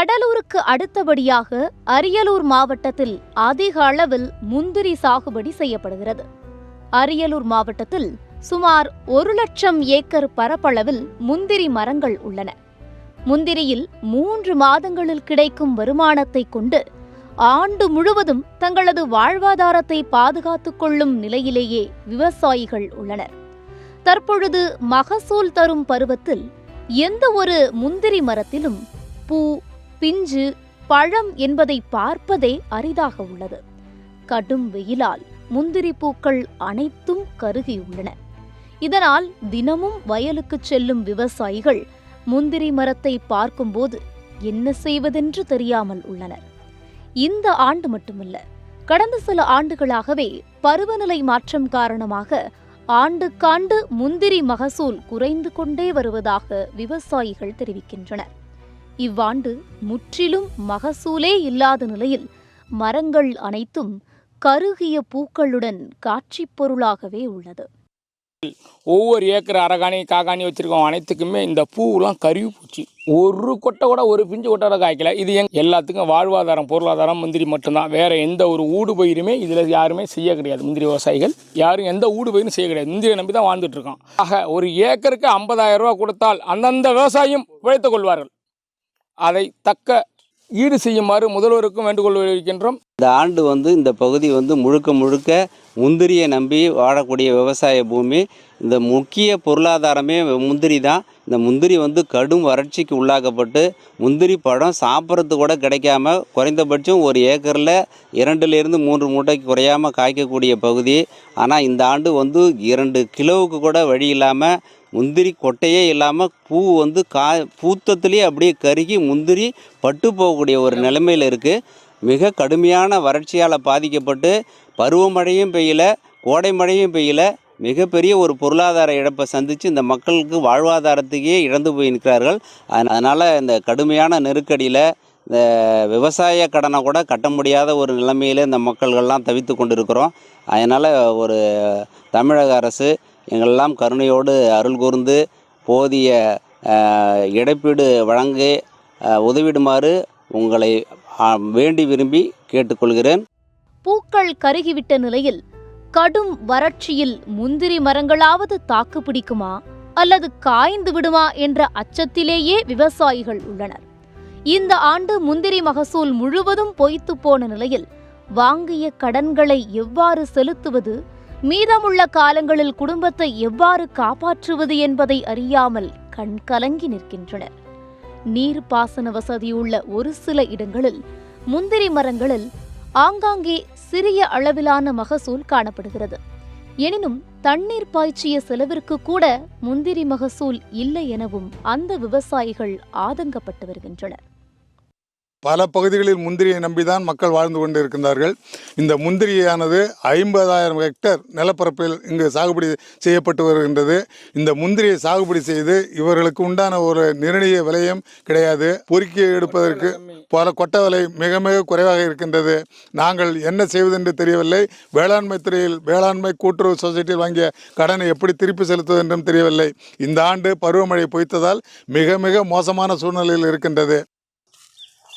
கடலூருக்கு அடுத்தபடியாக அரியலூர் மாவட்டத்தில் அதிக அளவில் முந்திரி சாகுபடி செய்யப்படுகிறது. அரியலூர் மாவட்டத்தில் சுமார் 1,00,000 ஏக்கர் பரப்பளவில் முந்திரி மரங்கள் உள்ளன. முந்திரியில் 3 மாதங்களில் கிடைக்கும் வருமானத்தை கொண்டு ஆண்டு முழுவதும் தங்களது வாழ்வாதாரத்தை பாதுகாத்துக் கொள்ளும் நிலையிலேயே விவசாயிகள் உள்ளனர். தற்பொழுது மகசூல் தரும் பருவத்தில் எந்த ஒரு முந்திரி மரத்திலும் பூ, பிஞ்சு, பழம் என்பதை பார்ப்பதே அரிதாக உள்ளது. கடும் வெயிலால் முந்திரி பூக்கள் அனைத்தும் கருகியுள்ளன. இதனால் தினமும் வயலுக்கு செல்லும் விவசாயிகள் முந்திரி மரத்தை பார்க்கும்போது என்ன செய்வதென்று தெரியாமல் உள்ளனர். இந்த ஆண்டு மட்டுமல்ல, கடந்த சில ஆண்டுகளாகவே பருவநிலை மாற்றம் காரணமாக ஆண்டுக்காண்டு முந்திரி மகசூல் குறைந்து கொண்டே வருவதாக விவசாயிகள் தெரிவிக்கின்றனர். இவ்வாண்டு முற்றிலும் மகசூலே இல்லாத நிலையில் மரங்கள் அனைத்தும் கருகிய பூக்களுடன் காட்சிப் பொருளாகவே உள்ளது. ஒவ்வொரு ஏக்கர் அரகாணி காகாணி வச்சுருக்கோம் அனைத்துக்குமே இந்த பூவெலாம் கருவி போச்சு. ஒரு கொட்டை கூட ஒரு பிஞ்சு கொட்டை காய்க்கல. இது எல்லாத்துக்கும் வாழ்வாதாரம், பொருளாதாரம் முந்திரி மட்டும்தான். வேறு எந்த ஒரு ஊடு பயிருமே இதில் யாருமே செய்ய கிடையாது. முந்திரி விவசாயிகள் யாரும் எந்த ஊடு பயிரும் செய்ய கிடையாது. முந்திரியை நம்பி தான் வாழ்ந்துட்டுருக்கோம். ஆக ஒரு ஏக்கருக்கு 50,000 ரூபா கொடுத்தால் அந்தந்த விவசாயம் உழைத்துக் கொள்வார்கள். அதை தக்க ஈடு செய்யுமாறு முதல்வருக்கும் வேண்டுகோள் வைக்கின்றோம். இந்த ஆண்டு இந்த பகுதி முழுக்க முந்திரியை நம்பி வாழக்கூடிய விவசாய பூமி. இந்த முக்கிய பொருளாதாரமே முந்திரி தான். இந்த முந்திரி கடும் வறட்சிக்கு உள்ளாக்கப்பட்டு முந்திரி பழம் சாப்பிட்றது கூட கிடைக்காம குறைந்தபட்சம் ஒரு ஏக்கரில் 2லிருந்து 3 மூட்டைக்கு குறையாமல் காய்க்கக்கூடிய பகுதி. ஆனால் இந்த ஆண்டு 2 கிலோவுக்கு கூட வழி இல்லாமல் முந்திரி கொட்டையே இல்லாமல் பூ பூத்தத்துலேயே அப்படியே கருகி முந்திரி பட்டு போகக்கூடிய ஒரு நிலைமையில் இருக்குது. மிக கடுமையான வறட்சியால் பாதிக்கப்பட்டு பருவமழையும் பெய்யல, கோடை மழையும் பெய்யல, மிகப்பெரிய ஒரு பொருளாதார இழப்பை சந்தித்து இந்த மக்களுக்கு வாழ்வாதாரத்துக்கே இழந்து போய் நிற்கிறார்கள். அதனால் இந்த கடுமையான நெருக்கடியில் இந்த விவசாய கடனை கூட கட்ட முடியாத ஒரு நிலைமையில் இந்த மக்கள்கள்லாம் தவித்து கொண்டிருக்கிறோம். அதனால் ஒரு தமிழக அரசு எங்களெல்லாம் கருணையோடு அருள் கூர்ந்து போதிய இழப்பீடு வழங்கி உதவிடுமாறு உங்களை வேண்டி விரும்பி கேட்டுக்கொள்கிறேன். பூக்கள் கருகிவிட்ட நிலையில் கடும் வறட்சியில் முந்திரி மரங்களாவது தாக்கு பிடிக்குமா அல்லது காய்ந்து விடுமா என்ற அச்சத்திலேயே விவசாயிகள் உள்ளனர். இந்த ஆண்டு முந்திரி மகசூல் முழுவதும் பொய்த்து போன நிலையில் வாங்கிய கடன்களை எவ்வாறு செலுத்துவது, மீதமுள்ள காலங்களில் குடும்பத்தை எவ்வாறு காப்பாற்றுவது என்பதை அறியாமல் கண்கலங்கி நிற்கின்றனர். நீர்ப்பாசன வசதியுள்ள ஒரு சில இடங்களில் முந்திரி மரங்களில் ஆங்காங்கே சிறிய அளவிலான மகசூல் காணப்படுகிறது. எனினும் தண்ணீர் பாய்ச்சிய செலவிற்கு கூட முந்திரி மகசூல் இல்லை எனவும் அந்த விவசாயிகள் ஆதங்கப்பட்டு வருகின்றனர். பல பகுதிகளில் முந்திரியை நம்பிதான் மக்கள் வாழ்ந்து கொண்டு இருக்கின்றார்கள். இந்த முந்திரியானது 50,000 ஹெக்டேர் நிலப்பரப்பில் இங்கு சாகுபடி செய்யப்பட்டு வருகின்றது. இந்த முந்திரியை சாகுபடி செய்து இவர்களுக்கு உண்டான ஒரு நிர்ணய விலையும் கிடையாது. பொறுக்கி எடுப்பதற்கு பல கொட்டை விலை மிக மிக குறைவாக இருக்கின்றது. நாங்கள் என்ன செய்வதென்று தெரியவில்லை. வேளாண்மை துறையில் வேளாண்மை கூட்டுறவு சொசைட்டியில் வாங்கிய கடனை எப்படி திருப்பி செலுத்துவது என்றும் தெரியவில்லை. இந்த ஆண்டு பருவமழை பொய்த்ததால் மிக மிக மோசமான சூழ்நிலையில் இருக்கின்றது.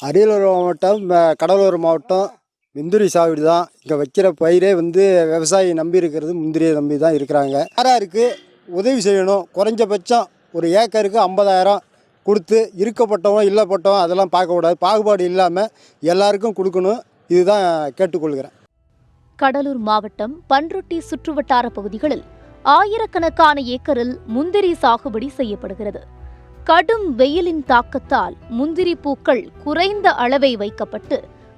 அரியலூர் மாவட்டம், கடலூர் மாவட்டம் முந்திரி சாகுபடி தான். இங்கே வைக்கிற பயிரே விவசாயி நம்பி இருக்கிறது முந்திரியை நம்பி தான் இருக்கிறாங்க. யாராருக்கு உதவி செய்யணும், குறைஞ்சபட்சம் ஒரு ஏக்கருக்கு 50,000 கொடுத்து இருக்கப்பட்டவன் இல்லப்பட்டவன் அதெல்லாம் பார்க்கக்கூடாது. பாகுபாடு இல்லாமல் எல்லாருக்கும் கொடுக்கணும். இதுதான் கேட்டுக்கொள்கிறேன். கடலூர் மாவட்டம் பன்ருட்டி சுற்றுவட்டார பகுதிகளில் ஆயிரக்கணக்கான ஏக்கரில் முந்திரி சாகுபடி செய்யப்படுகிறது. கடும் வெயிலின் தாக்கத்தால் முந்திரி பூக்கள் குறைந்த அளவை வைக்கப்பட்டு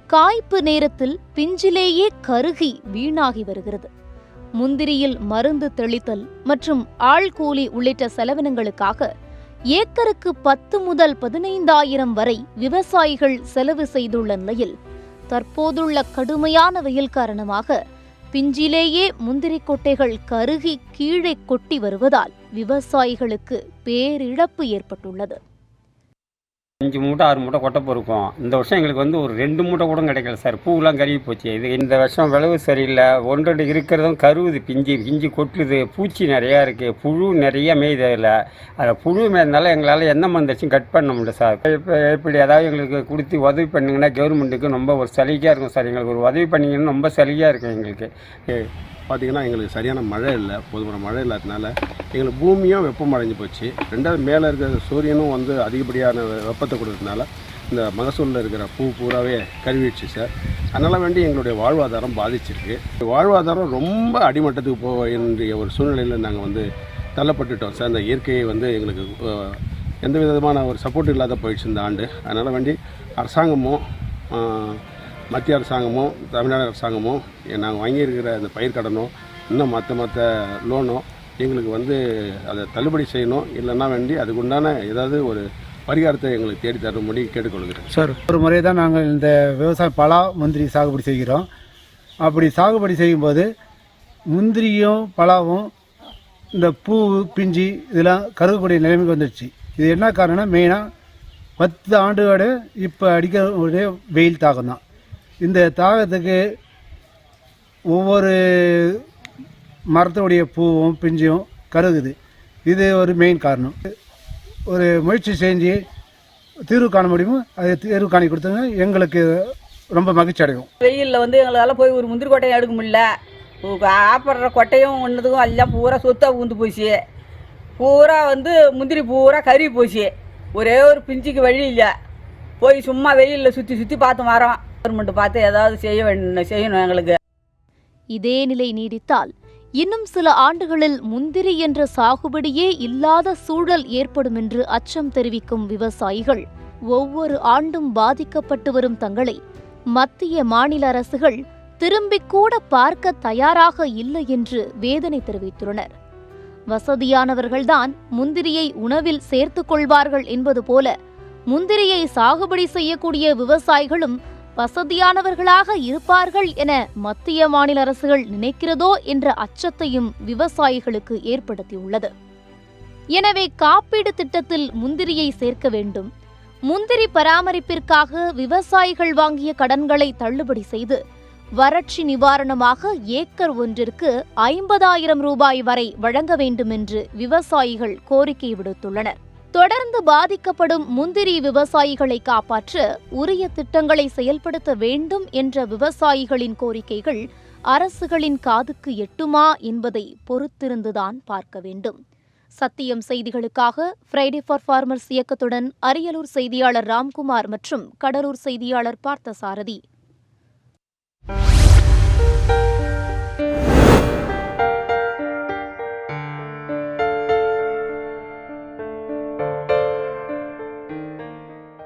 காய்ப்பு நேரத்தில் பிஞ்சிலேயே கருகி வீணாகி வருகிறது. முந்திரியில் மருந்து தெளித்தல் மற்றும் ஆள்கூலி உள்ளிட்ட செலவினங்களுக்காக ஏக்கருக்கு 10 முதல் 15,000 வரை விவசாயிகள் செலவு செய்துள்ள நிலையில் தற்போதுள்ள கடுமையான வெயில் காரணமாக பிஞ்சிலேயே முந்திரி கொட்டைகள் கருகி கீழே கொட்டி வருவதால் விவசாயிகளுக்கு பேரிழப்பு ஏற்பட்டுள்ளது. 5 மூட்டை 6 மூட்டை கொட்டை பொறுக்கும். இந்த வருஷம் எங்களுக்கு வந்து ஒரு 2 மூட்டை கூட கிடைக்கல சார். பூவெலாம் கருகி போச்சு. இது இந்த வருஷம் விளைவு சரியில்லை. 1 இருக்கிறதும் கருவுது, பிஞ்சு கொட்டுது, பூச்சி நிறையா இருக்குது, புழு நிறைய மேய்து. அதில் புழு மேய்ந்தனால எங்களால் எந்த மருந்துச்சும் கட் பண்ண முடியல சார். இப்போ இப்படி ஏதாவது எங்களுக்கு கொடுத்து உதவி பண்ணிங்கன்னா கவர்மெண்ட்டுக்கு ரொம்ப ஒரு சலுகையாக இருக்கும் சார். எங்களுக்கு ஒரு உதவி பண்ணிங்கன்னா ரொம்ப சலுகையாக இருக்கும் எங்களுக்கு. பார்த்திங்கன்னா எங்களுக்கு சரியான மழை இல்லை, போதுமான மழை இல்லாததுனால எங்களுக்கு பூமியும் வெப்பமடைஞ்சு போச்சு. 2வது மேலே இருக்கிற சூரியனும் வந்து அதிகப்படியான வெப்பத்தை கொடுக்கறதுனால இந்த மகசூலில் இருக்கிற பூ பூராவே கருவிடுச்சு சார். அதனால் வேண்டி எங்களுடைய வாழ்வாதாரம் பாதிச்சிருக்கு. வாழ்வாதாரம் ரொம்ப அடிமட்டத்துக்கு போக வேண்டிய ஒரு சூழ்நிலையில் நாங்கள் வந்து தள்ளப்பட்டுட்டோம் சார். இந்த இயற்கையை வந்து எங்களுக்கு எந்த விதமான ஒரு சப்போர்ட் இல்லாத போயிடுச்சு இந்த ஆண்டு. அதனால் வேண்டி அரசாங்கமும் மத்திய அரசாங்கமும் தமிழ்நாடு அரசாங்கமும் நாங்கள் வாங்கியிருக்கிற அந்த பயிர் கடனோ இன்னும் மற்ற லோனோ எங்களுக்கு வந்து அதை தள்ளுபடி செய்யணும். இல்லைன்னா வேண்டி அதுக்குண்டான ஏதாவது ஒரு பரிகாரத்தை எங்களுக்கு தேடி தரும்படி கேட்டுக்கொள்கிறேன் சார். ஒரு முறை தான் நாங்கள் இந்த விவசாயம் பலா முந்திரி சாகுபடி செய்கிறோம். அப்படி சாகுபடி செய்யும்போது முந்திரியும் பலாவும் இந்த பூ பிஞ்சு இதெல்லாம் கருகக்கூடிய நிலைமைக்கு வந்துடுச்சு. இது என்ன காரணம்னா மெயினாக 10 ஆண்டுகளோட இப்போ அடிக்கக்கூடிய வெயில் தாக்கம் தான். இந்த தாகத்துக்கு ஒவ்வொரு மரத்தினுடைய பூவும் பிஞ்சும் கருகுது. இது ஒரு மெயின் காரணம். ஒரு முயற்சி செஞ்சு தீர்வு காண முடியுமோ அதை தீர்வு காணி கொடுத்தங்க எங்களுக்கு ரொம்ப மகிழ்ச்சி அடையும். வெயிலில் வந்து எங்களால் போய் ஒரு முந்திரி கொட்டையும் எடுக்க முடியல. ஆப்படுற கொட்டையும் ஒன்றுதுக்கும் எல்லாம் பூரா சொத்தாக ஊந்து போச்சு. பூரா வந்து முந்திரி பூரா கருகி போச்சு. ஒரே ஒரு பிஞ்சுக்கு வழி இல்லை. போய் சும்மா வெயிலில் சுற்றி பார்த்து வரோம். கவர்மெண்ட் பார்த்து ஏதாவது செய்யணும் எங்களுக்கு. இதே நிலை நீடித்தால் இன்னும் சில ஆண்டுகளில் முந்திரி என்ற சாகுபடியே இல்லாத சூழல் ஏற்படும் என்று அச்சம் தெரிவிக்கும் விவசாயிகள் ஒவ்வொரு ஆண்டும் பாதிக்கப்பட்டு வரும் தங்களை மத்திய மாநில அரசுகள் திரும்பிக் கூட பார்க்க தயாராக இல்லை என்று வேதனை தெரிவித்துள்ளனர். வசதியானவர்கள்தான் முந்திரியை உணவில் சேர்த்துக் கொள்வார்கள் என்பது போல முந்திரியை சாகுபடி செய்யக்கூடிய விவசாயிகளும் வசதியானவர்களாக இருப்பார்கள் என மத்திய மாநில அரசுகள் நினைக்கிறதோ என்ற அச்சத்தையும் விவசாயிகளுக்கு ஏற்படுத்தியுள்ளது. எனவே காப்பீடு திட்டத்தில் முந்திரியை சேர்க்க வேண்டும். முந்திரி பராமரிப்பிற்காக விவசாயிகள் வாங்கிய கடன்களை தள்ளுபடி செய்து வறட்சி நிவாரணமாக ஏக்கர் ஒன்றிற்கு 50,000 ரூபாய் வரை வழங்க வேண்டும் என்று விவசாயிகள் கோரிக்கை விடுத்துள்ளனர். தொடர்ந்து பாதிக்கப்படும் முந்திரி விவசாயிகளை காப்பாற்ற உரிய திட்டங்களை செயல்படுத்த வேண்டும் என்ற விவசாயிகளின் கோரிக்கைகள் அரசுகளின் காதுக்கு எட்டுமா என்பதை பொறுத்திருந்துதான் பார்க்க வேண்டும். சத்தியம் செய்திகளுக்காக ஃப்ரைடே ஃபார் ஃபார்மர்ஸ் இயக்கத்துடன் அரியலூர் செய்தியாளர் ராம்குமார் மற்றும் கடலூர் செய்தியாளர் பார்த்தசாரதி.